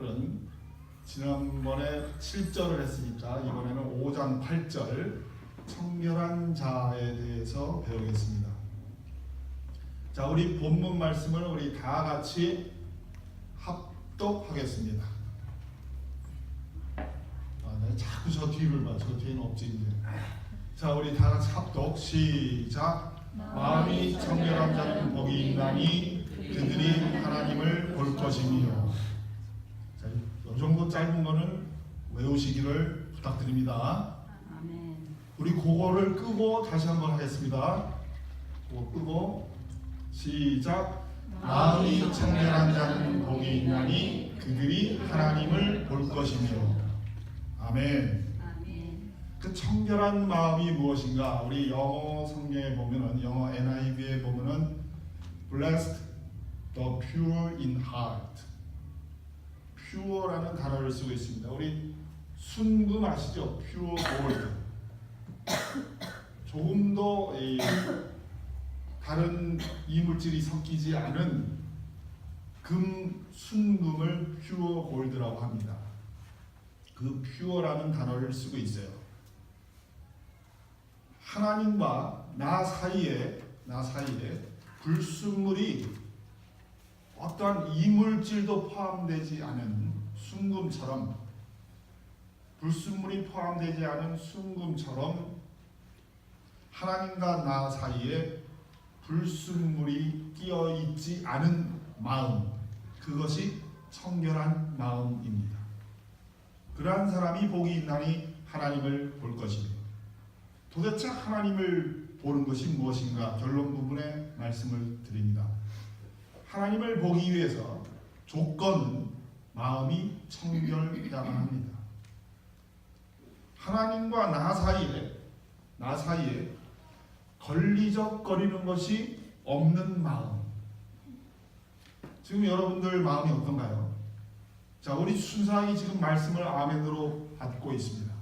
오늘은 지난번에 7절을 했으니까 이번에는 5장 8절 청결한 자에 대해서 배우겠습니다. 자, 우리 본문 말씀을 우리 다 같이 합독하겠습니다. 네, 자꾸 저 뒤를 봐. 저 뒤에는 없지 이제. 자, 우리 다 같이 합독 시작. 마음이 청결한 자는 복이 있나니 그들이 하나님을 볼 것이며. 자, 이 정도 짧은 거는 외우시기를 부탁드립니다. 아멘. 우리 그거를 끄고 다시 한번 하겠습니다. 그거 끄고 시작. 마음이 청결한 자는 복이 있나니 그들이 하나님을 볼 것이며. 아멘. 아멘. 그 청결한 마음이 무엇인가? 우리 영어 성경에 보면은, 영어 NIV에 보면은 Blessed the pure in heart, pure라는 단어를 쓰고 있습니다. 우리 순금 아시죠? pure gold. 조금도 다른 이물질이 섞이지 않은 순금을 pure gold라고 합니다. 그 pure라는 단어를 쓰고 있어요. 하나님과 나 사이에 불순물이 어떠한 이물질도 포함되지 않은 순금처럼, 불순물이 포함되지 않은 순금처럼 하나님과 나 사이에 불순물이 끼어 있지 않은 마음, 그것이 청결한 마음입니다. 그러한 사람이 복이 있나니 하나님을 볼 것이며. 도대체 하나님을 보는 것이 무엇인가? 결론 부분에 말씀을 드립니다. 하나님을 보기 위해서 조건은 마음이 청결해야만 합니다. 하나님과 나 사이에 걸리적거리는 것이 없는 마음. 지금 여러분들 마음이 어떤가요? 자, 우리 순사히 지금 말씀을 아멘으로 받고 있습니다.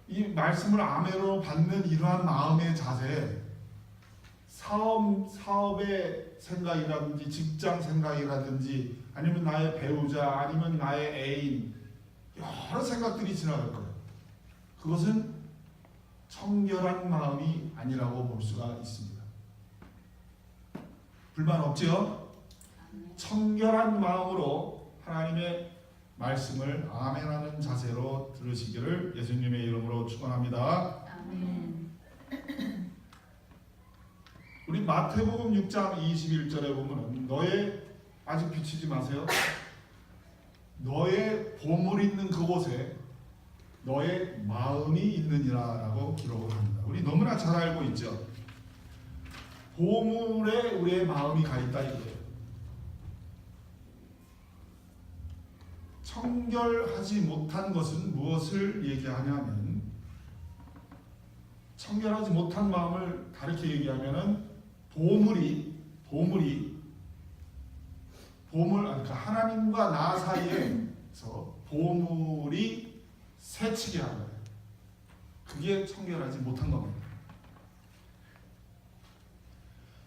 이 말씀을 아멘으로 받는 이러한 마음의 자세, 사업의 생각이라든지 직장 생각이라든지 아니면 나의 배우자 아니면 나의 애인, 여러 생각들이 지나갈 거예요. 그것은 청결한 마음이 아니라고 볼 수가 있습니다. 불만 없지요? 청결한 마음으로 하나님의 말씀을 아멘하는 자세로 들으시기를 예수님의 이름으로 축원합니다. 아멘. 우리 마태복음 6장 21절에 보면은 아직 비치지 마세요. 너의 보물 있는 그곳에 너의 마음이 있느니라라고 기록을 합니다. 우리 너무나 잘 알고 있죠. 보물에 우리의 마음이 가 있다 이거예요. 청결하지 못한 것은 무엇을 얘기하냐면, 청결하지 못한 마음을 다르게 얘기하면은 그러니까 하나님과 나 사이에서 보물이 새치게 하는 거예요. 그게 청결하지 못한 겁니다.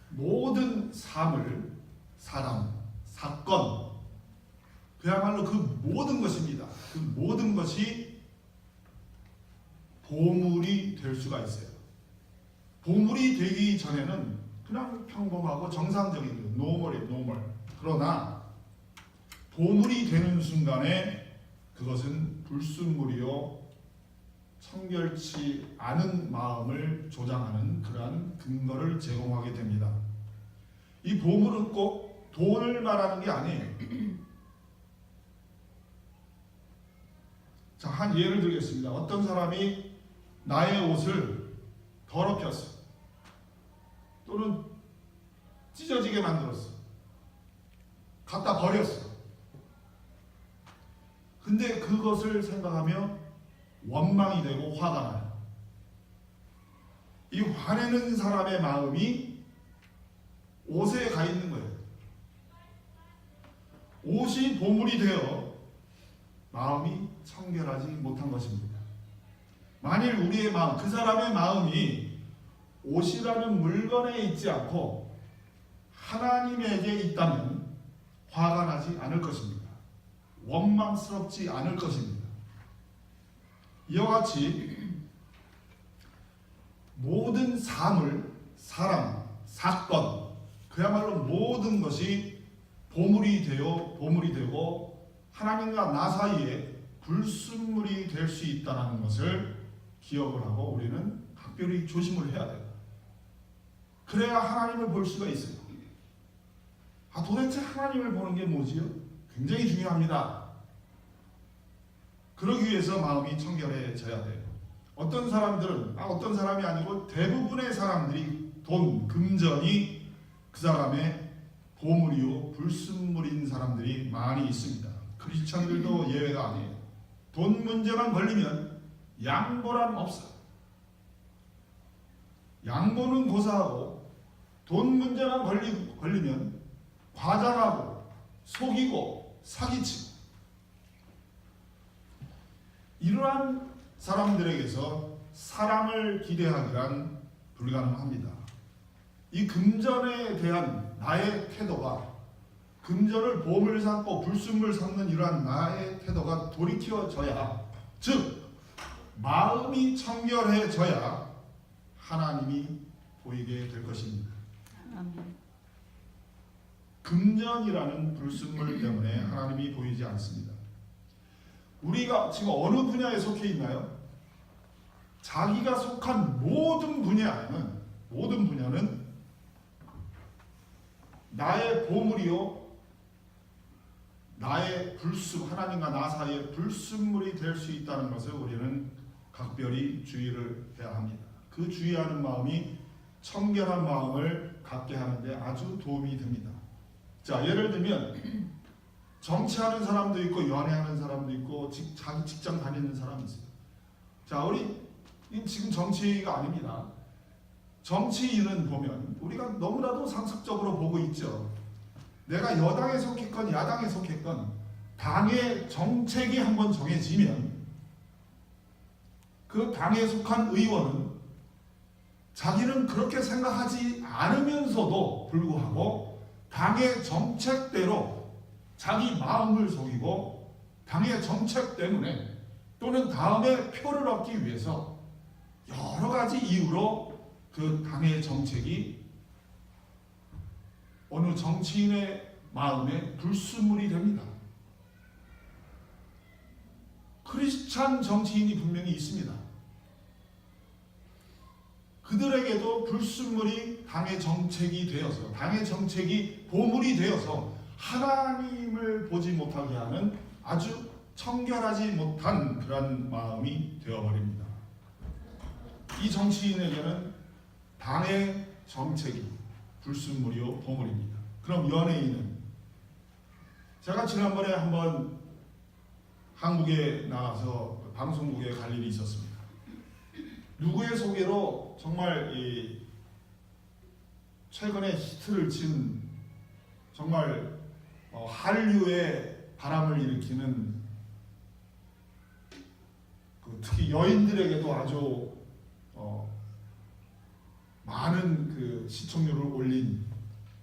모든 사람, 사건, 그야말로 그 모든 것입니다. 그 모든 것이 보물이 될 수가 있어요. 보물이 되기 전에는 그냥 평범하고 정상적인 노멀. 그러나 보물이 되는 순간에 그것은 불순물이요 청결치 않은 마음을 조장하는 그러한 근거를 제공하게 됩니다. 이 보물은 꼭 돈을 말하는 게 아니에요. 자, 한 예를 들겠습니다. 어떤 사람이 나의 옷을 더럽혔어. 또는 찢어지게 만들었어. 갖다 버렸어. 근데 그것을 생각하며 원망이 되고 화가 나요. 이 화내는 사람의 마음이 옷에 가 있는 거예요. 옷이 보물이 되어 마음이 청결하지 못한 것입니다. 만일 우리의 마음, 그 사람의 마음이 옷이라는 물건에 있지 않고 하나님에게 있다면 화가 나지 않을 것입니다. 원망스럽지 않을 것입니다. 이와 같이 모든 사물, 사람, 사건, 그야말로 모든 것이 보물이 되고 하나님과 나 사이에 불순물이 될 수 있다는 것을 기억을 하고 우리는 각별히 조심을 해야 돼요. 그래야 하나님을 볼 수가 있어요. 도대체 하나님을 보는 게 뭐지요? 굉장히 중요합니다. 그러기 위해서 마음이 청결해져야 돼요. 어떤 사람들은, 어떤 사람이 아니고 대부분의 사람들이 돈, 금전이 그 사람의 보물이요 불순물인 사람들이 많이 있습니다. 크리스천들도 예외가 아니에요. 돈 문제만 걸리면 양보란 없어요. 양보는 고사하고 돈 문제만 걸리면 과장하고 속이고 사기치고, 이러한 사람들에게서 사랑을 기대하기란 불가능합니다. 이 금전에 대한 나의 태도가, 금전을 보물 삼고 불순물 삼는 이러한 나의 태도가 돌이켜져야, 즉 마음이 청결해져야 하나님이 보이게 될 것입니다. 금전이라는 불순물 때문에 하나님이 보이지 않습니다. 우리가 지금 어느 분야에 속해 있나요? 자기가 속한 모든 분야는 나의 보물이요 나의 하나님과 나 사이에 불순물이 될 수 있다는 것을 우리는 각별히 주의를 해야 합니다. 그 주의하는 마음이 청결한 마음을 갖게 하는데 아주 도움이 됩니다. 자, 예를 들면 정치하는 사람도 있고 연애하는 사람도 있고 자기 직장 다니는 사람이 있어요. 자, 우리 지금 정치가 아닙니다. 정치인은 보면 우리가 너무나도 상습적으로 보고 있죠. 내가 여당에 속했건 야당에 속했건 당의 정책이 한번 정해지면 그 당에 속한 의원은 자기는 그렇게 생각하지 않으면서도 불구하고 당의 정책대로 자기 마음을 속이고 당의 정책 때문에 또는 다음에 표를 얻기 위해서 여러 가지 이유로 그 당의 정책이 어느 정치인의 마음에 불순물이 됩니다. 크리스찬 정치인이 분명히 있습니다. 그들에게도 불순물이 당의 정책이 되어서, 당의 정책이 보물이 되어서 하나님을 보지 못하게 하는 아주 청결하지 못한 그런 마음이 되어버립니다. 이 정치인에게는 당의 정책이 불순물이요 보물입니다. 그럼 연예인은, 제가 지난번에 한번 한국에 나가서 방송국에 갈 일이 있었습니다. 누구의 소개로 정말 최근에 히트를 친 정말 한류의 바람을 일으키는 특히 여인들에게도 아주 많은 그 시청률을 올린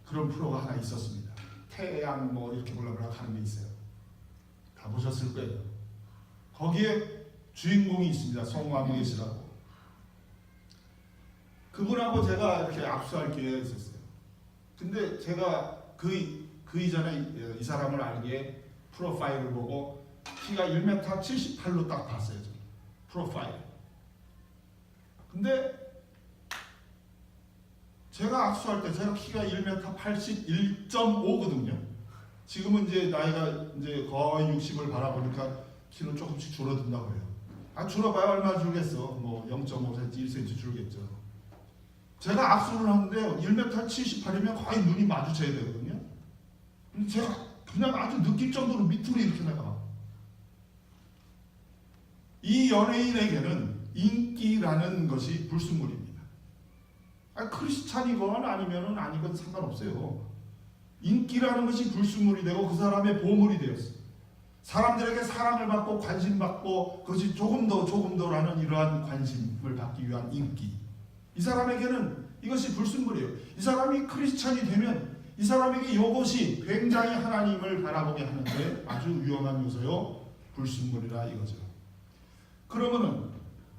그런 프로가 하나 있었습니다. 태양 뭐 이렇게 불러보라 하는 게 있어요. 다 보셨을 거예요. 거기에 주인공이 있습니다. 송강호 씨라고. 그분하고 제가 이렇게 압수할 기회가 있었어요. 근데 제가 그 이전에 이 사람을 알기에 프로파일을 보고 키가 1m 78로 딱 봤어요. 저는. 프로파일. 근데 제가 압수할 때 제가 키가 1m 81.5거든요. 지금은 이제 나이가 이제 거의 60을 바라보니까 키는 조금씩 줄어든다고 해요. 줄어봐야 얼마 줄겠어. 뭐 0.5cm, 1cm 줄겠죠. 제가 압수를 하는데 1m 78이면 거의 눈이 마주쳐야 되거든요. 근데 제가 그냥 아주 느낄 정도로 밑으로 이렇게 나가. 이 연예인에게는 인기라는 것이 불순물입니다. 크리스찬이건 아니건 상관없어요. 인기라는 것이 불순물이 되고 그 사람의 보물이 되었어요. 사람들에게 사랑을 받고 관심받고 그것이 조금 더라는 이러한 관심을 받기 위한 인기. 이 사람에게는 이것이 불순물이에요. 이 사람이 크리스찬이 되면 이 사람에게 이것이 굉장히 하나님을 바라보게 하는데 아주 위험한 요소요. 불순물이라 이거죠. 그러면은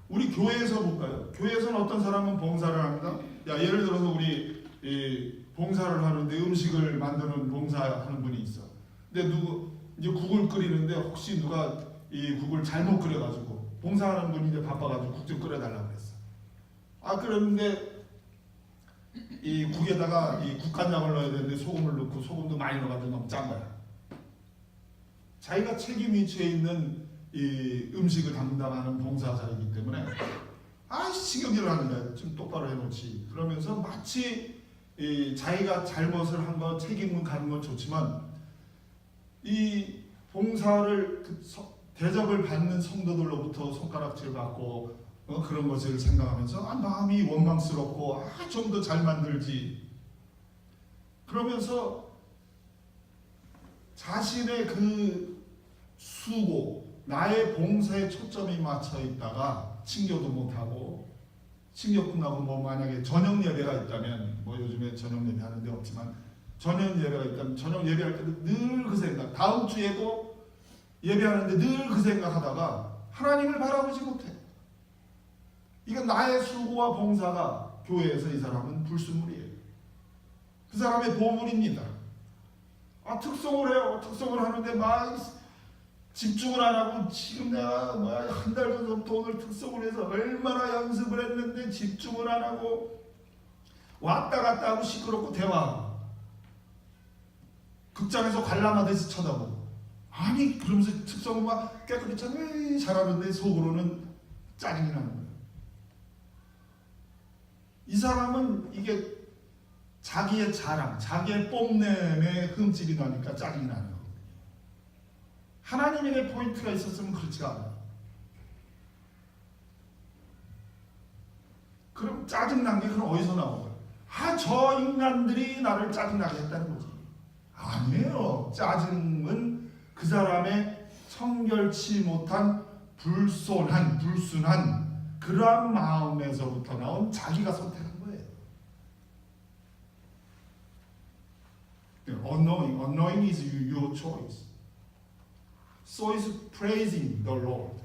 우리 교회에서 볼까요? 교회에서는 어떤 사람은 봉사를 합니다. 예를 들어서 우리 봉사를 하는데 음식을 만드는 봉사하는 분이 있어. 근데 이제 국을 끓이는데 혹시 누가 이 국을 잘못 끓여가지고 봉사하는 분이 이제 바빠가지고 국 좀 끓여달라고 그랬어. 그랬는데 이 국에다가 이 국간장을 넣어야 되는데 소금을 넣고 소금도 많이 넣어가지고 너무 짠 거야. 자기가 책임 위치에 있는 이 음식을 담당하는 봉사자이기 때문에 신경질을 하는 거야. 좀 똑바로 해놓지. 그러면서 마치 자기가 잘못을 한 거 책임을 가는 건 좋지만 이 봉사를 대접을 받는 성도들로부터 손가락질 받고 그런 것을 생각하면서 마음이 원망스럽고 좀 더 잘 만들지. 그러면서 자신의 그 수고, 나의 봉사에 초점이 맞춰 있다가 친교도 못하고 친교 끝나고 만약에 저녁 예배가 있다면 요즘에 저녁 예배 하는 데 없지만 저녁 예배가 있다면 저녁 예배할 때도 늘 그 생각, 다음 주에도 예배하는데 늘 그 생각하다가 하나님을 바라보지 못해. 이건 나의 수고와 봉사가 교회에서 이 사람은 불순물이에요. 그 사람의 보물입니다. 특성을 해요. 특성을 하는데 막 집중을 안 하고 지금 내가 한 달 전부터 오늘 특성을 해서 얼마나 연습을 했는데 집중을 안 하고 왔다 갔다 하고 시끄럽고 대화하고 극장에서 관람하듯이 쳐다보고 그러면서 특성을 막 깨끗이 잘하는데 속으로는 짜증이 나는 거예요. 이 사람은 이게 자기의 자랑, 자기의 뽐냄에 흠집이 나니까 짜증이 나는 거예요. 하나님에게 포인트가 있었으면 그렇지가 않아요. 그럼 짜증난 게 그럼 어디서 나온 거예요? 저 인간들이 나를 짜증나게 했다는 거지. 아니에요. 짜증은 그 사람의 청결치 못한 불순한 그러한 마음에서부터 나온 자기가 선택한 거예요. Unknowing is your choice. So is praising the Lord.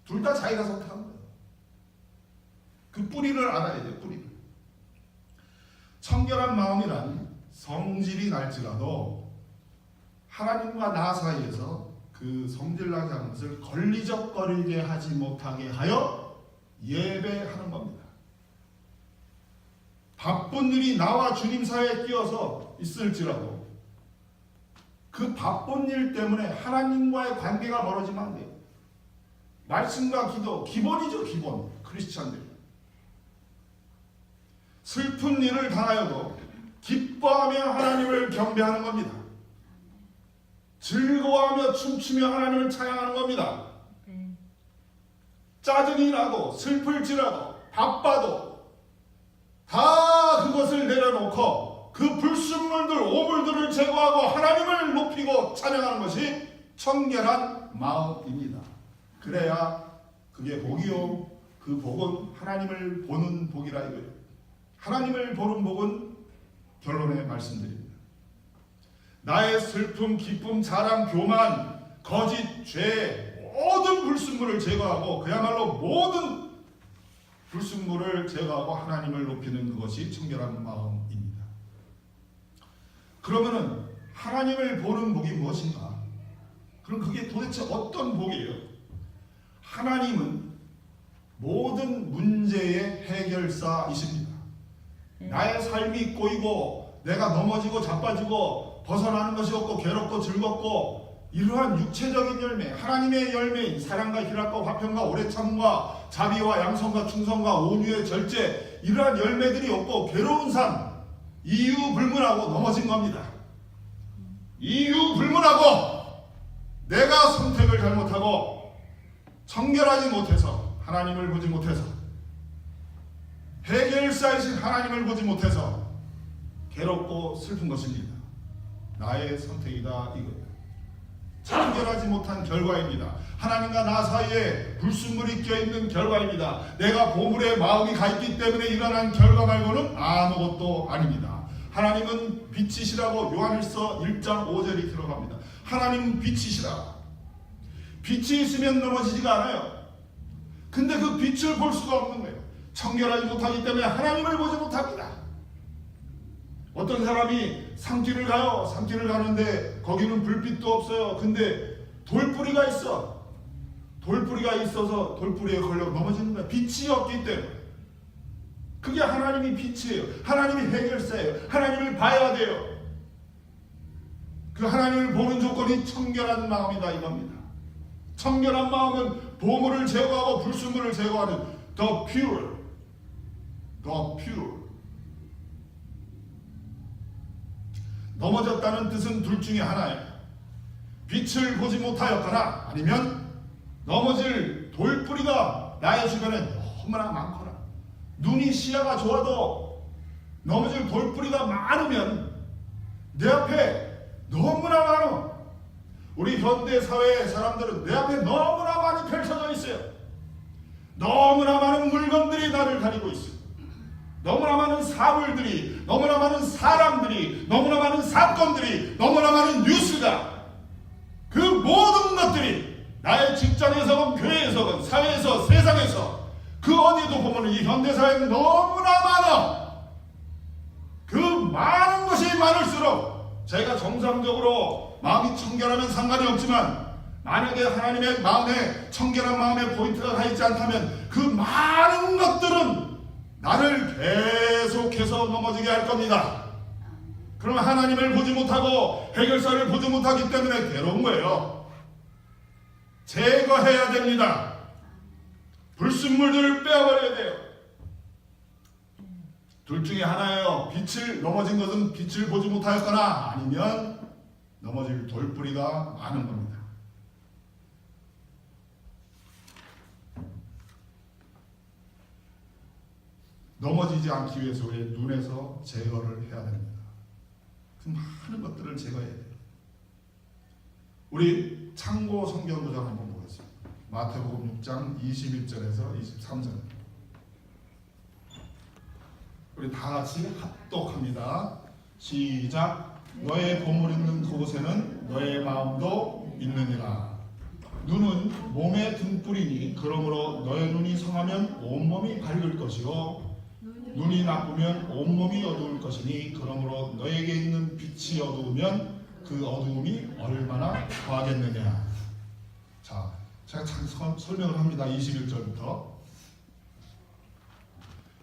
둘 다 자기가 선택한 거예요. 그 뿌리를 알아야 돼요. 뿌리를. 청결한 마음이란 성질이 날지라도 하나님과 나 사이에서 그 성질나게 하는 것을 걸리적거리게 하지 못하게 하여 예배하는 겁니다. 바쁜 일이 나와 주님 사이에 끼어서 있을지라도 그 바쁜 일 때문에 하나님과의 관계가 멀어지면 안 돼요. 말씀과 기도, 기본이죠. 기본. 크리스찬들. 슬픈 일을 당하여도 기뻐하며 하나님을 경배하는 겁니다. 즐거워하며 춤추며 하나님을 찬양하는 겁니다. 짜증이 나도 슬플지라도 바빠도 다 그것을 내려놓고 그 불순물들 오물들을 제거하고 하나님을 높이고 찬양하는 것이 청결한 마음입니다. 그래야 그게 복이요. 그 복은 하나님을 보는 복이라 이거예요. 하나님을 보는 복은 결론에 말씀드립니다. 나의 슬픔, 기쁨, 자랑, 교만, 거짓, 죄, 모든 불순물을 제거하고 그야말로 모든 불순물을 제거하고 하나님을 높이는 그것이 청결한 마음입니다. 그러면은 하나님을 보는 복이 무엇인가? 그럼 그게 도대체 어떤 복이에요? 하나님은 모든 문제의 해결사이십니다. 나의 삶이 꼬이고 내가 넘어지고 자빠지고 벗어나는 것이 없고 괴롭고 즐겁고 이러한 육체적인 열매, 하나님의 열매인 사랑과 희락과 화평과 오래 참음과 자비와 양성과 충성과 온유의 절제, 이러한 열매들이 없고 괴로운 삶, 이유 불문하고 넘어진 겁니다. 이유 불문하고 내가 선택을 잘못하고 청결하지 못해서 하나님을 보지 못해서 해결사이신 하나님을 보지 못해서 괴롭고 슬픈 것입니다. 나의 선택이다 이거예요. 청결하지 못한 결과입니다. 하나님과 나 사이에 불순물이 껴있는 결과입니다. 내가 보물에 마음이 가 있기 때문에 일어난 결과 말고는 아무것도 아닙니다. 하나님은 빛이시라고 요한일서 1장 5절이 들어갑니다. 하나님은 빛이시라. 빛이 있으면 넘어지지가 않아요. 근데 그 빛을 볼 수가 없는 거예요. 청결하지 못하기 때문에 하나님을 보지 못합니다. 어떤 사람이 산길을 가요. 산길을 가는데 거기는 불빛도 없어요. 근데 돌뿌리가 있어. 돌뿌리가 있어서 돌뿌리에 걸려 넘어지는 거야. 빛이 없기 때문에. 그게 하나님이 빛이에요. 하나님이 해결사예요. 하나님을 봐야 돼요. 그 하나님을 보는 조건이 청결한 마음이다 이겁니다. 청결한 마음은 보물을 제거하고 불순물을 제거하는 the pure. 넘어졌다는 뜻은 둘 중에 하나예요. 빛을 보지 못하였거나 아니면 넘어질 돌뿌리가 나의 주변에 너무나 많거나 눈이 시야가 좋아도 넘어질 돌뿌리가 많으면 내 앞에 너무나 많아. 우리 현대사회의 사람들은 내 앞에 너무나 많이 펼쳐져 있어요. 너무나 많은 물건들이 나를 가리고 있어요. 너무나 많은 사물들이, 너무나 많은 사람들이, 너무나 많은 사건들이, 너무나 많은 뉴스가, 그 모든 것들이 나의 직장에서건 교회에서건 사회에서 세상에서 그 어디도 보면 이 현대사회는 너무나 많아. 그 많은 것이 많을수록 제가 정상적으로 마음이 청결하면 상관이 없지만 만약에 하나님의 마음에 청결한 마음의 포인트가 가 있지 않다면 그 많은 것들은 나를 계속해서 넘어지게 할 겁니다. 그러면 하나님을 보지 못하고 해결사를 보지 못하기 때문에 괴로운 거예요. 제거해야 됩니다. 불순물들을 빼어버려야 돼요. 둘 중에 하나예요. 빛을 넘어진 것은 빛을 보지 못하였거나 아니면 넘어질 돌뿌리가 많은 겁니다. 넘어지지 않기 위해서 우리의 눈에서 제거를 해야 됩니다. 그 많은 것들을 제거해야 돼요. 우리 참고 성경 구절 한번 보겠습니다. 마태복음 6장 21절에서 23절. 우리 다 같이 합독합니다. 시작. 너의 보물 있는 그곳에는 너의 마음도 있느니라. 눈은 몸의 등불이니 그러므로 너의 눈이 성하면 온몸이 밝을 것이요 눈이 나쁘면 온몸이 어두울 것이니 그러므로 너에게 있는 빛이 어두우면 그 어두움이 얼마나 더하겠느냐. 자, 제가 잠깐 설명을 합니다. 21절부터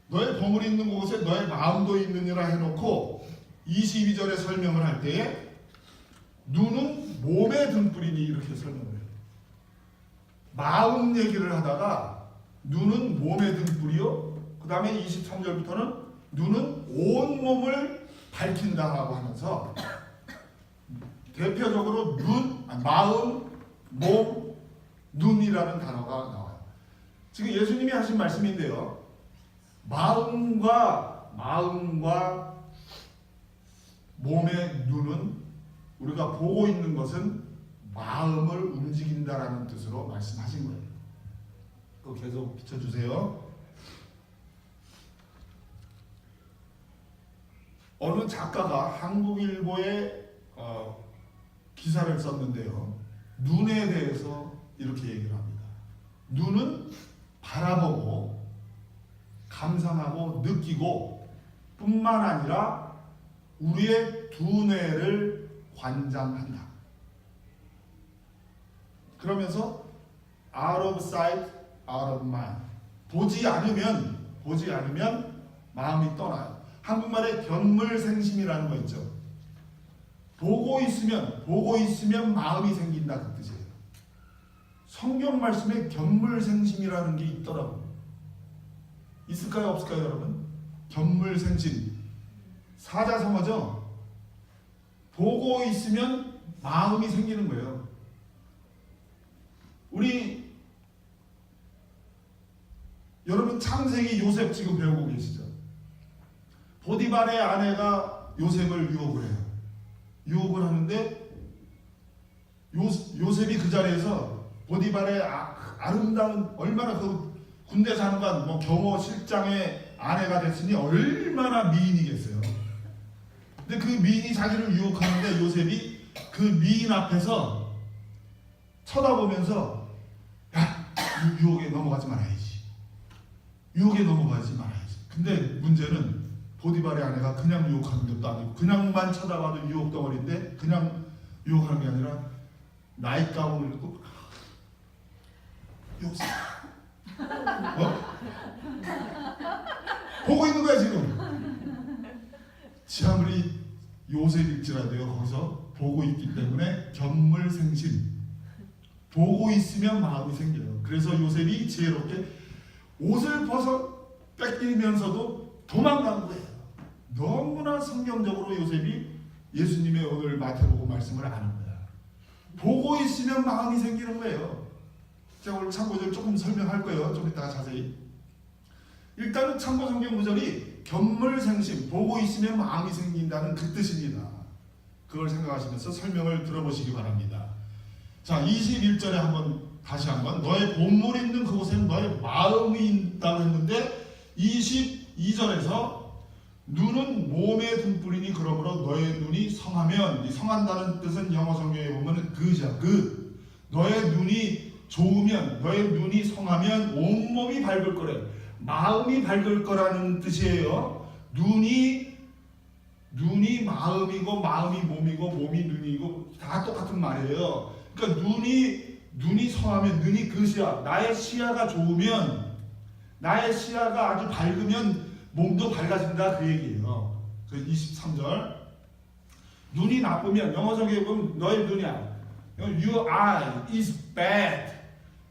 너의 보물이 있는 곳에 너의 마음도 있느니라 해놓고 22절에 설명을 할 때에 눈은 몸의 등불이니 이렇게 설명을 해요. 마음 얘기를 하다가 눈은 몸의 등불이요. 그 다음에 23절부터는 눈은 온몸을 밝힌다라고 하면서 대표적으로 눈, 마음, 몸, 눈이라는 단어가 나와요. 지금 예수님이 하신 말씀인데요. 마음과 몸의 눈은 우리가 보고 있는 것은 마음을 움직인다라는 뜻으로 말씀하신 거예요. 그거 계속 비춰주세요. 어느 작가가 한국일보에 기사를 썼는데요. 눈에 대해서 이렇게 얘기를 합니다. 눈은 바라보고 감상하고 느끼고 뿐만 아니라 우리의 두뇌를 관장한다. 그러면서 out of sight, out of mind. 보지 않으면 마음이 떠나요. 한국말에 견물생심이라는 거 있죠. 보고 있으면 마음이 생긴다 그 뜻이에요. 성경 말씀에 견물생심이라는 게 있더라고요. 있을까요 없을까요 여러분? 견물생심 사자성어죠. 보고 있으면 마음이 생기는 거예요. 우리 여러분 창세기 요셉 지금 배우고 계시죠? 보디발의 아내가 요셉을 유혹을 해요. 유혹을 하는데 요셉이 그 자리에서 보디발의 아름다운 얼마나 그 군대 장관 경호 실장의 아내가 됐으니 얼마나 미인이겠어요. 근데 그 미인이 자기를 유혹하는데 요셉이 그 미인 앞에서 쳐다보면서 야, 유혹에 넘어가지 말아야지. 유혹에 넘어가지 말아야지. 근데 문제는 보디발의 아내가 그냥 유혹하는 것도 아니고 그냥만 쳐다봐도 유혹 덩어리인데 그냥 유혹하는 게 아니라 나이트 가운을 입고 요셉 보고 있는 거야 지금. 아무리 요셉일지라도요 거기서 보고 있기 때문에 견물생심, 보고 있으면 마음이 생겨요. 그래서 요셉이 지혜롭게 옷을 벗어 뺏기면서도 도망간 거예요. 너무나 성경적으로 요셉이 예수님의 오늘 마태복음 말씀을 아는 거야. 보고 있으면 마음이 생기는 거예요. 제가 오늘 참고절 조금 설명할 거예요. 좀 이따가 자세히. 일단은 참고 성경 구절이 견물생심, 보고 있으면 마음이 생긴다는 그 뜻입니다. 그걸 생각하시면서 설명을 들어보시기 바랍니다. 자, 21절에 다시 한번 너의 본물이 있는 그곳에는 너의 마음이 있다고 했는데 22절에서 눈은 몸의 등불이니 그러므로 너의 눈이 성하면, 이 성한다는 뜻은 영어 성경에 보면 그죠. 너의 눈이 좋으면, 너의 눈이 성하면 온몸이 밝을 거래. 마음이 밝을 거라는 뜻이에요. 눈이 마음이고 마음이 몸이고 몸이 눈이고 다 똑같은 말이에요. 그러니까 눈이 성하면, 눈이 그시야. 나의 시야가 좋으면, 나의 시야가 아주 밝으면 몸도 밝아진다 그 얘기예요. 그 23절. 눈이 나쁘면 영어 성경에 보면 너의 눈이야. Your eye is bad.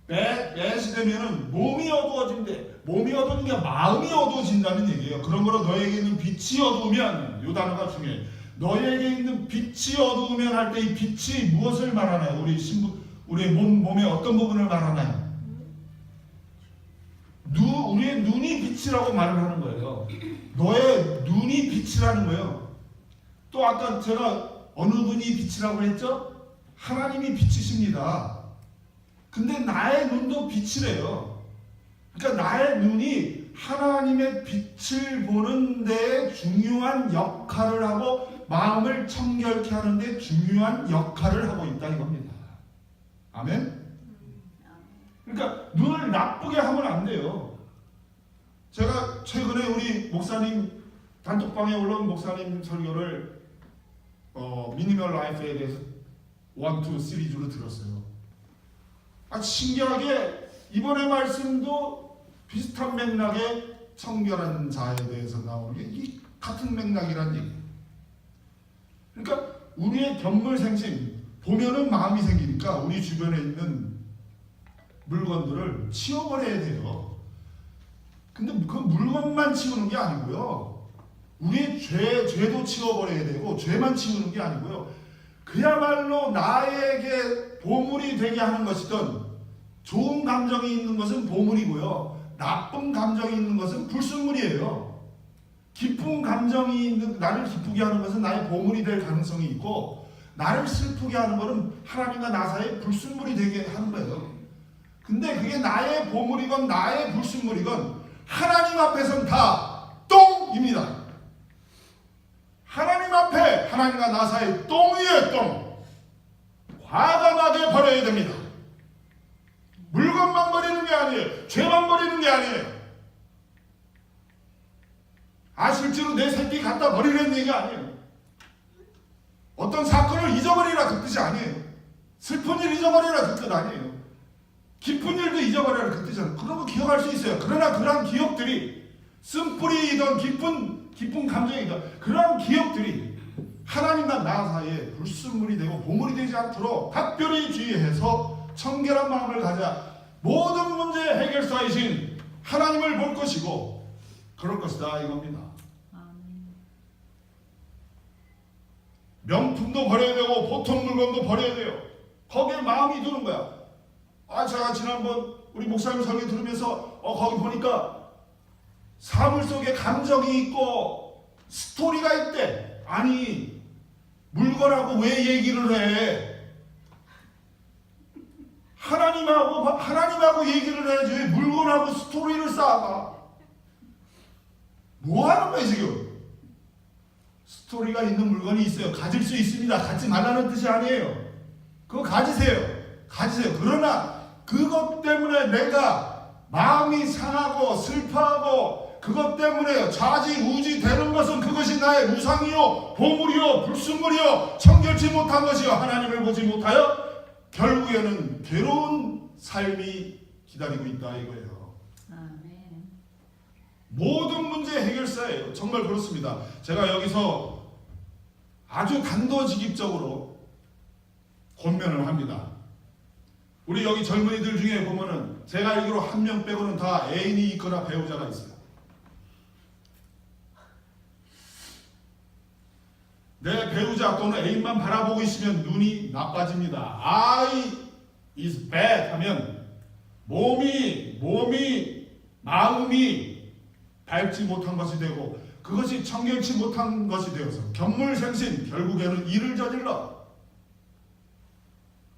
bad이 되면은 몸이 어두워진대. 몸이 어두운 게 마음이 어두워진다는 얘기예요. 그런 거로 너에게 있는 빛이 어두우면, 이 단어가 중요해. 너에게 있는 빛이 어두우면 할 때 이 빛이 무엇을 말하나요? 우리의 몸의 어떤 부분을 말하나요? 우리의 눈이 빛이라고 말을 하는 거예요. 너의 눈이 빛이라는 거예요. 또 아까 제가 어느 분이 빛이라고 했죠? 하나님이 빛이십니다. 근데 나의 눈도 빛이래요. 그러니까 나의 눈이 하나님의 빛을 보는 데 중요한 역할을 하고 마음을 청결케 하는 데 중요한 역할을 하고 있다 이겁니다. 아멘? 그러니까 눈을 나쁘게 하면 안 돼요. 제가 최근에 우리 목사님 단톡방에 올라온 목사님 설교를 미니멀 라이프에 대해서 1, 2 시리즈로 들었어요. 신기하게 이번에 말씀도 비슷한 맥락의 청결한 자에 대해서 나오는 게 이 같은 맥락이란 얘기예요. 그러니까 우리의 견물생심, 보면은 마음이 생기니까 우리 주변에 있는 물건들을 치워버려야 돼요. 근데 그 물건만 치우는 게 아니고요. 우리의 죄도 치워버려야 되고, 죄만 치우는 게 아니고요. 그야말로 나에게 보물이 되게 하는 것이든, 좋은 감정이 있는 것은 보물이고요. 나쁜 감정이 있는 것은 불순물이에요. 기쁜 감정이 있는, 나를 기쁘게 하는 것은 나의 보물이 될 가능성이 있고, 나를 슬프게 하는 것은 하나님과 나 사이에 불순물이 되게 하는 거예요. 근데 그게 나의 보물이건 나의 불순물이건 하나님 앞에서는 다 똥입니다. 하나님 앞에 하나님과 나 사이 똥이에요. 똥. 과감하게 버려야 됩니다. 물건만 버리는 게 아니에요. 죄만 버리는 게 아니에요. 실제로 내 새끼 갖다 버리려는 얘기가 아니에요. 어떤 사건을 잊어버리라 그 뜻이 아니에요. 슬픈 일 잊어버리라 그 뜻 아니에요. 기쁜 일도 잊어버리라 그 뜻이잖아요. 그런 거 기억할 수 있어요. 그러나 그런 기억들이 쓴뿌리이던 기쁜 감정이던 그런 기억들이 하나님과 나 사이에 불순물이 되고 보물이 되지 않도록 각별히 주의해서 청결한 마음을 가져 모든 문제의 해결사이신 하나님을 볼 것이고 그럴 것이다 이겁니다. 명품도 버려야 되고 보통 물건도 버려야 돼요. 거기에 마음이 드는 거야. 제가 지난번 우리 목사님 설교 들으면서 거기 보니까 사물 속에 감정이 있고 스토리가 있대. 아니 물건하고 왜 얘기를 해? 하나님하고 얘기를 해야지 왜 물건하고 스토리를 쌓아가? 뭐 하는 거야 지금? 스토리가 있는 물건이 있어요. 가질 수 있습니다. 갖지 말라는 뜻이 아니에요. 그거 가지세요. 가지세요. 그러나 그것 때문에 내가 마음이 상하고 슬퍼하고 그것 때문에 좌지우지 되는 것은 그것이 나의 우상이요 보물이요 불순물이요 청결치 못한 것이요 하나님을 보지 못하여 결국에는 괴로운 삶이 기다리고 있다 이거예요. 아멘. 모든 문제 해결사예요. 정말 그렇습니다. 제가 여기서 아주 단도직입적으로 권면을 합니다. 우리 여기 젊은이들 중에 보면은 제가 알기로 한 명 빼고는 다 애인이 있거나 배우자가 있어요. 내 배우자 또는 애인만 바라보고 있으면 눈이 나빠집니다. I is bad 하면 몸이 마음이 밝지 못한 것이 되고 그것이 청결치 못한 것이 되어서 견물생신 결국에는 일을 저질러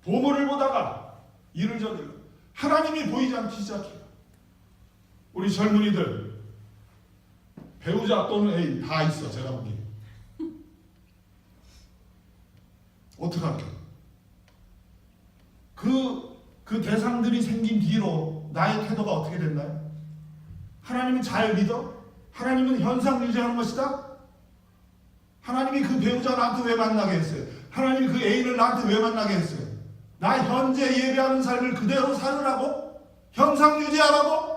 보물을 보다가 일을 저질러 하나님이 보이지 않기 시작해요. 우리 젊은이들 배우자 또는 애인 다 있어. 제가 보기에 어떡할게? 그 대상들이 생긴 뒤로 나의 태도가 어떻게 됐나요? 하나님은 잘 믿어? 하나님은 현상 유지하는 것이다? 하나님이 그 배우자 나한테 왜 만나게 했어요? 하나님이 그 애인을 나한테 왜 만나게 했어요? 나 현재 예배하는 삶을 그대로 살으라고? 현상 유지하라고?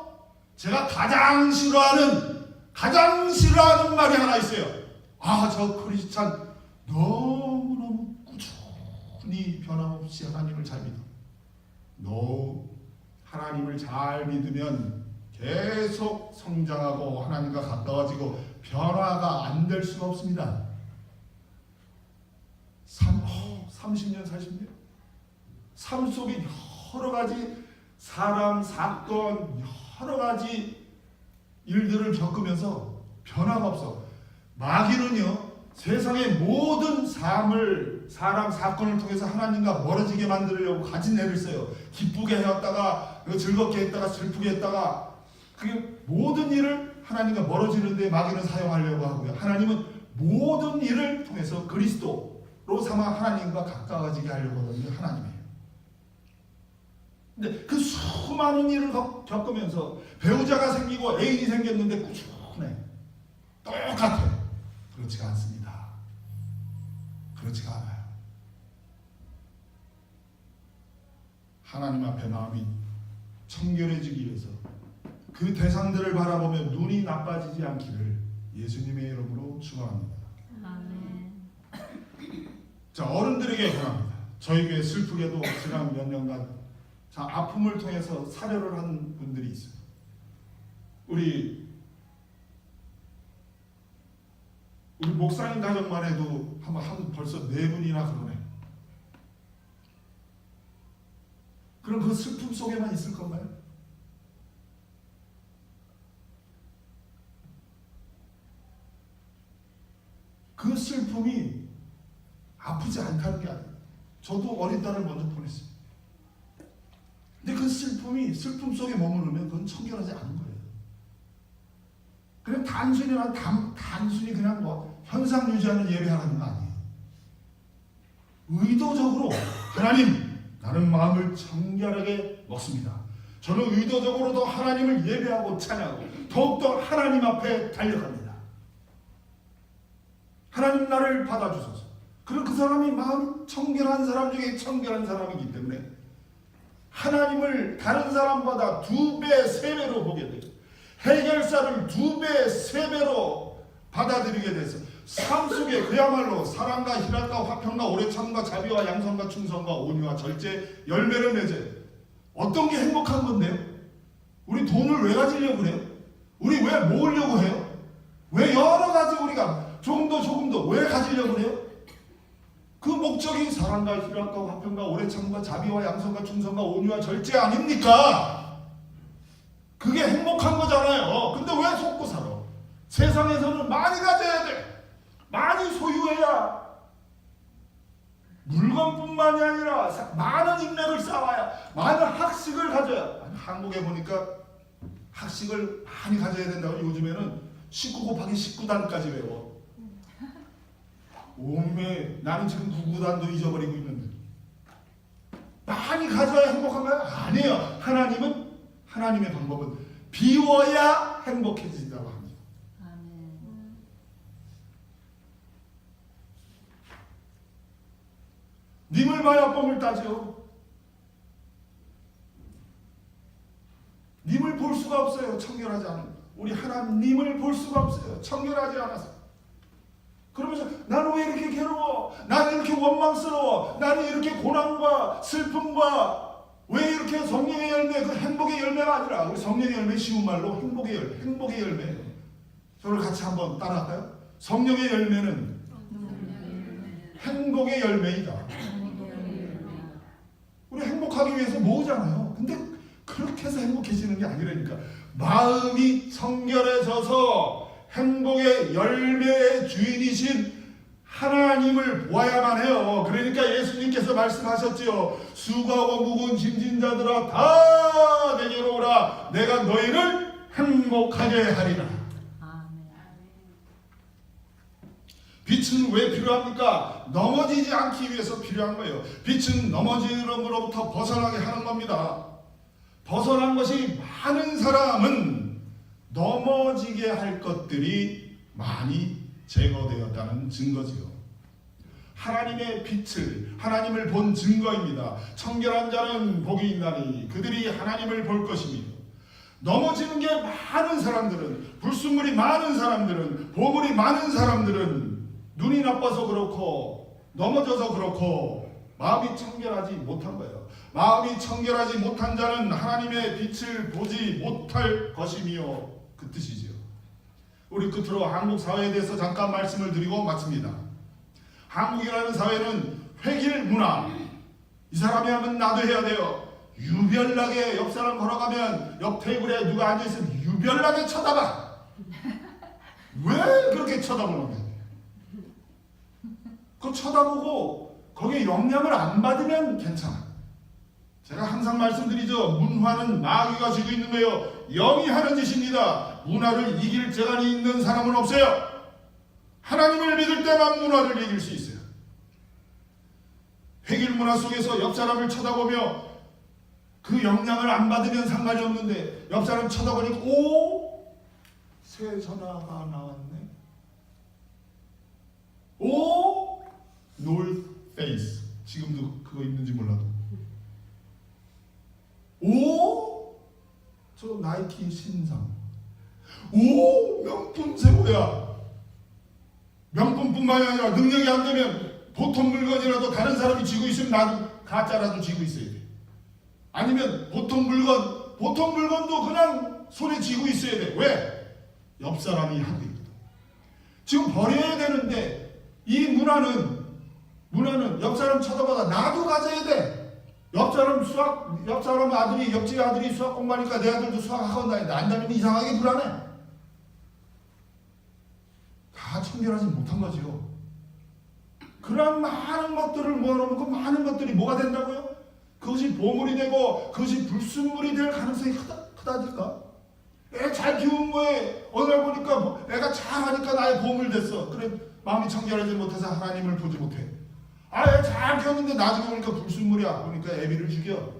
제가 가장 싫어하는 말이 하나 있어요. 아, 저 크리스찬 너무너무 꾸준히 변함없이 하나님을 잘 믿어. 너 하나님을 잘 믿으면 계속 성장하고 하나님과 가까워지고 변화가 안 될 수가 없습니다. 30년, 40년? 삶 속에 여러 가지 사람, 사건, 여러 가지 일들을 겪으면서 변화가 없어. 마귀는요, 세상의 모든 삶을, 사람, 사건을 통해서 하나님과 멀어지게 만들려고 가진 애를 써요. 기쁘게 해왔다가, 즐겁게 했다가, 슬프게 했다가, 그게 모든 일을 하나님과 멀어지는데 마귀는 사용하려고 하고요. 하나님은 모든 일을 통해서 그리스도로 삼아 하나님과 가까워지게 하려고 하는 게 하나님이에요. 근데 그 수많은 일을 겪으면서 배우자가 생기고 애인이 생겼는데 꾸준해. 똑같아. 그렇지가 않습니다. 그렇지가 않아요. 하나님 앞에 마음이 청결해지기 위해서 그 대상들을 바라보며 눈이 나빠지지 않기를 예수님의 이름으로 축원합니다. 아멘. 자, 어른들에게 권합니다. 저희 교회 슬프게도 지난 몇 년간 아픔을 통해서 사료를 한 분들이 있어요. 우리 목사님 가정만 해도 한 벌써 4분이나 그러네. 그럼 그 슬픔 속에만 있을 건가요? 그 슬픔이 아프지 않다는 게 아니에요. 저도 어린 딸을 먼저 보냈어요. 근데 그 슬픔이 슬픔 속에 머무르면 그건 청결하지 않은 거예요. 그냥 단순히 그냥 뭐 현상 유지하는 예배하는 거 아니에요. 의도적으로 하나님, 나는 마음을 청결하게 먹습니다. 저는 의도적으로도 하나님을 예배하고 찬양하고 더욱더 하나님 앞에 달려갑니다. 하나님 나를 받아주소서. 그럼 그 사람이 마음이 청결한 사람 중에 청결한 사람이기 때문에 하나님을 다른 사람보다 2배, 3배로 보게 돼요. 해결사를 2배, 3배로 받아들이게 돼서 삶 속에 그야말로 사랑과 희락과 화평과 오래 참과 자비와 양선과 충성과 온유와 절제, 열매를 맺어요. 어떤 게 행복한 건데요? 우리 돈을 왜 가지려고 그래요? 우리 왜 모으려고 해요? 왜 여러 가지 우리가 조금 더 왜 가지려고 그래요? 그 목적이 사랑과 희락과 화평과 오래 참과 자비와 양선과 충성과 온유와 절제 아닙니까? 그게 행복한 거잖아요. 근데 왜 속고 살아? 세상에서는 많이 가져야 돼. 많이 소유해야 물건뿐만이 아니라 많은 인맥을 쌓아야, 많은 학식을 가져야. 한국에 보니까 학식을 많이 가져야 된다고 요즘에는 19 곱하기 19단까지 외워. 오메 나는 지금 구구단도 잊어버리고 있는데 많이 가져야 행복한가요? 아니에요. 하나님의 방법은 비워야 행복해진다고 합니다. 아멘. 님을 봐야 뽕을 따지요. 님을 볼 수가 없어요. 청결하지 않은. 우리 하나님을 볼 수가 없어요. 청결하지 않아서. 그러면서 나는 왜 이렇게 괴로워? 나는 이렇게 원망스러워? 나는 이렇게 고난과 슬픔과 왜 이렇게 성령의 열매, 그 행복의 열매가 아니라 우리 성령의 열매 쉬운 말로 행복의 열매. 저를 같이 한번 따라할까요? 성령의 열매는 행복의 열매이다. 우리 행복하기 위해서 모으잖아요. 근데 그렇게 해서 행복해지는 게 아니라니까. 마음이 청결해져서 행복의 열매의 주인이신 하나님을 보아야만 해요. 그러니까 예수님께서 말씀하셨지요. 수고하고 무거운 짐진 자들아 다 내게로 오라. 내가 너희를 행복하게 하리라. 아멘. 빛은 왜 필요합니까? 넘어지지 않기 위해서 필요한 거예요. 빛은 넘어짐으로부터 벗어나게 하는 겁니다. 벗어난 것이 많은 사람은 넘어지게 할 것들이 많이 제거되었다는 증거지요. 하나님의 빛을, 하나님을 본 증거입니다. 청결한 자는 복이 있나니 그들이 하나님을 볼 것이며, 넘어지는 게 많은 사람들은, 불순물이 많은 사람들은, 보물이 많은 사람들은 눈이 나빠서 그렇고 넘어져서 그렇고 마음이 청결하지 못한 거예요. 마음이 청결하지 못한 자는 하나님의 빛을 보지 못할 것이며, 그 뜻이지요. 우리 끝으로 한국 사회에 대해서 잠깐 말씀을 드리고 마칩니다. 한국이라는 사회는 획일 문화. 이 사람이 하면 나도 해야 돼요. 유별나게 옆 사람 걸어가면 옆 테이블에 누가 앉아있으면 유별나게 쳐다봐. 왜 그렇게 쳐다보는 거야? 그 쳐다보고 거기에 영향을 안 받으면 괜찮아. 제가 항상 말씀드리죠. 문화는 마귀가 쥐고 있는 거예요. 영이 하는 짓입니다. 문화를 이길 재간이 있는 사람은 없어요. 하나님을 믿을 때만 문화를 이길 수 있어요. 획일 문화 속에서 옆 사람을 쳐다보며 그 영향을 안 받으면 상관이 없는데, 옆 사람 쳐다보니까 오? 새 전화가 나왔네. 오? 놀페이스. 지금도 그거 있는지 몰라도. 오? 저 나이키 신상. 오? 명품 새우야. 명품뿐만이 아니라 능력이 안 되면 보통 물건이라도 다른 사람이 쥐고 있으면 나도 가짜라도 쥐고 있어야 돼. 아니면 보통 물건도 그냥 손에 쥐고 있어야 돼. 왜? 옆 사람이 하고 있거든. 지금 버려야 되는데 이 문화는 옆 사람 쳐다보다 나도 가져야 돼. 옆 사람 아들이, 옆집 아들이 수학 공부하니까 내 아들도 수학 학원 다닌다. 안 다니면 이상하게 불안해. 다 청결하지 못한 거지요. 그런 많은 것들을 모아놓으면 그 많은 것들이 뭐가 된다고요? 그것이 보물이 되고 그것이 불순물이 될 가능성이 크다니까. 애 잘 키운 거에 어느 날 보니까 애가 잘하니까 나의 보물 됐어. 그래, 마음이 청결하지 못해서 하나님을 보지 못해. 아, 애 잘 키웠는데 나중에 보니까 불순물이야. 그러니까 애비를 죽여.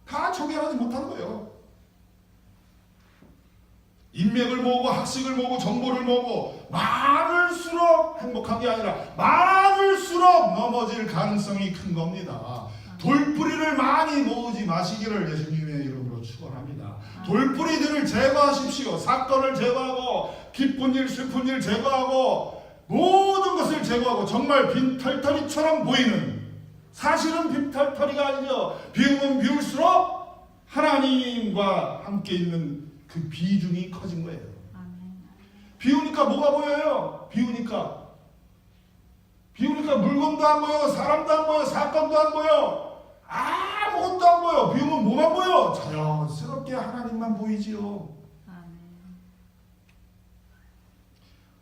다 청결하지 못한 거예요. 인맥을 모으고 학식을 모으고 정보를 모으고 많을수록 행복한 게 아니라 많을수록 넘어질 가능성이 큰 겁니다. 돌뿌리를 많이 모으지 마시기를 예수님의 이름으로 축원합니다. 돌뿌리들을 제거하십시오. 사건을 제거하고 기쁜 일 슬픈 일 제거하고 모든 것을 제거하고 정말 빈털터리처럼 보이는, 사실은 빈털터리가 아니죠. 비우면 비울수록 하나님과 함께 있는 그 비중이 커진 거예요. 비우니까 뭐가 보여요? 비우니까 물건도 안 보여, 사람도 안 보여, 사건도 안 보여, 아무것도 안 보여. 비우면 뭐만 보여? 자연스럽게 하나님만 보이지요.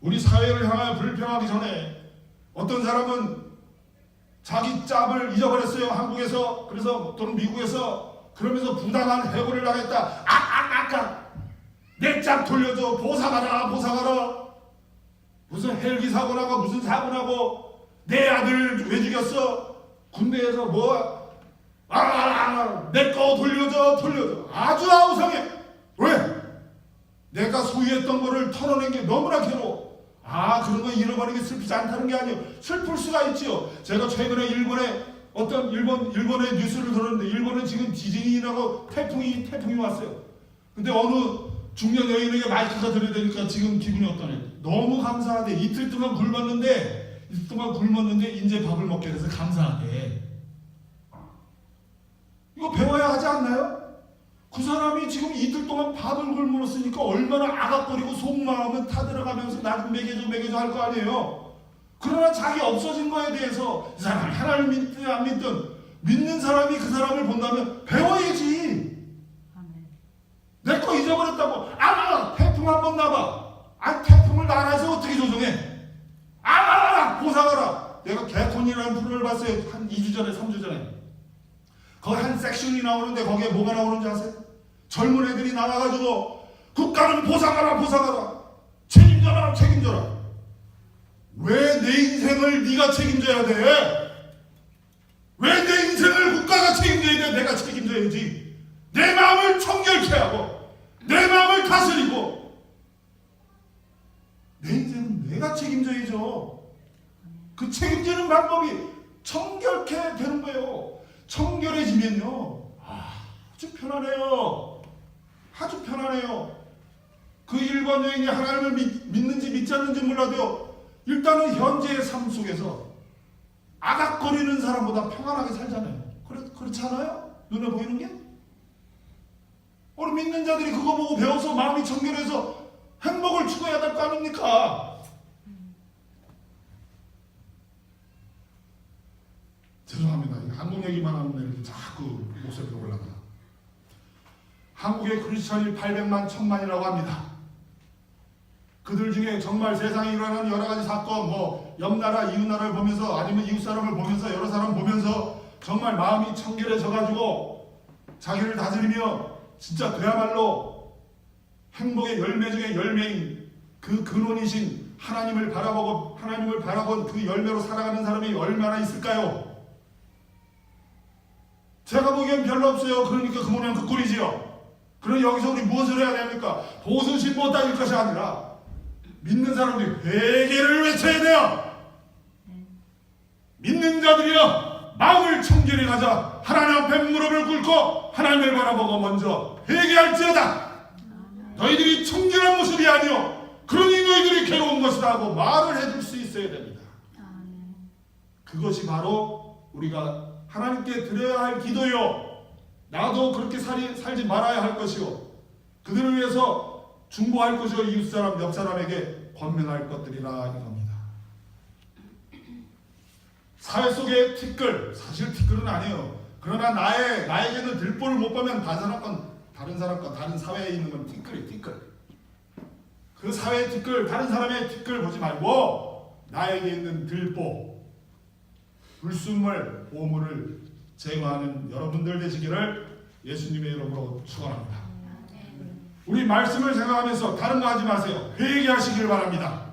우리 사회를 향하여 불평하기 전에 어떤 사람은 자기 짭을 잊어버렸어요. 한국에서, 그래서 또는 미국에서. 그러면서 부당한 해고를 당했다. 내 짝 돌려줘. 보상하라. 무슨 헬기 사고 나고 무슨 사고 나고 내 아들 왜 죽였어? 군대에서 뭐 내 거 돌려줘 아주 아우성해. 왜? 내가 소유했던 거를 털어낸 게 너무나 괴로워. 그런 거 잃어버리는 게 슬프지 않다는 게 아니에요. 슬플 수가 있지요. 제가 최근에 일본의 뉴스를 들었는데 일본은 지금 지진이 나고 태풍이 왔어요. 근데 어느 중년 여인에게 마이크가 들려대니까 지금 기분이 어떠냐. 너무 감사하대. 이틀 동안 굶었는데 이제 밥을 먹게 돼서 감사하대. 이거 배워야 하지 않나요? 그 사람이 지금 이틀 동안 밥을 굶었으니까 얼마나 아각거리고 속마음은 타들어가면서 나 좀 먹여줘 할 거 아니에요. 그러나 자기 없어진 거에 대해서 이 사람이 하나님을 믿든 안 믿든 믿는 사람이 그 사람을 본다면 배워야지. 내 거 잊어버렸다고. 태풍 한번 나봐. 태풍을 나라에서 어떻게 조정해? 보상하라. 내가 개콘이라는 프로를 봤어요. 한 2주 전에 3주 전에. 거기 한 섹션이 나오는데 거기에 뭐가 나오는지 아세요? 젊은 애들이 나와가지고 국가는 보상하라. 책임져라. 왜 내 인생을 네가 책임져야 돼? 왜 내 인생을 국가가 책임져야 돼? 내가 책임져야지. 내 마음을 청결케 하고 내 마음을 다스리고 내 인생은 내가 책임져야죠. 그 책임지는 방법이 청결케 되는 거예요. 청결해지면요 아주 편안해요. 그 일본 여인이 하나님을 믿는지 믿지 않는지 몰라도요 일단은 현재의 삶 속에서 아각거리는 사람보다 평안하게 살잖아요. 그렇지 않아요? 눈에 보이는 게? 우리 믿는 자들이 그거 보고 배워서 마음이 청결해서 행복을 추구해야 될 거 아닙니까? 죄송합니다. 한국 얘기만 하면 자꾸 목소리가 올라가. 한국의 크리스천이 800만 1000만이라고 합니다. 그들 중에 정말 세상에 일어나는 여러 가지 사건, 옆 나라, 이웃 나라를 보면서 아니면 이웃 사람을 보면서 여러 사람 보면서 정말 마음이 청결해져가지고 자기를 다스리며 진짜 그야말로 행복의 열매 중에 열매인 그 근원이신 하나님을 바라본 그 열매로 살아가는 사람이 얼마나 있을까요? 제가 보기엔 별로 없어요. 그러니까 그 모양 그 꼴이지요. 그럼 여기서 우리 무엇을 해야 됩니까? 보수신보 따질 것이 아니라 믿는 사람들이 회개를 외쳐야 돼요. 믿는 자들이여 마음을 청결히 가자. 하나님 앞에 무릎을 꿇고 하나님을 바라보고 먼저 회개할지어다. 너희들이 청결한 모습이 아니오. 그러니 너희들이 괴로운 것이다 하고 말을 해줄 수 있어야 됩니다. 그것이 바로 우리가 하나님께 드려야 할 기도요. 나도 그렇게 살지 말아야 할 것이요. 그들을 위해서 중보할 것이요. 이웃사람, 옆사람에게 권면할 것들이라 이겁니다. 사회 속의 티끌, 사실 티끌은 아니에요. 그러나 나에게는 들보를 못 보면 다른 사람 건, 다른 사회에 있는 건 티끌이에요. 티끌. 그 사회의 티끌, 다른 사람의 티끌 보지 말고 나에게 있는 들보, 불순물, 오물을 제거하는 여러분들 되시기를 예수님의 이름으로 축원합니다. 우리 말씀을 생각하면서 다른 거 하지 마세요. 회개하시길 바랍니다.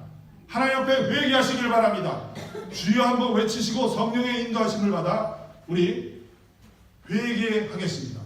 하나님 앞에 회개하시길 바랍니다. 주여 한번 외치시고 성령의 인도하심을 받아 우리 회개하겠습니다.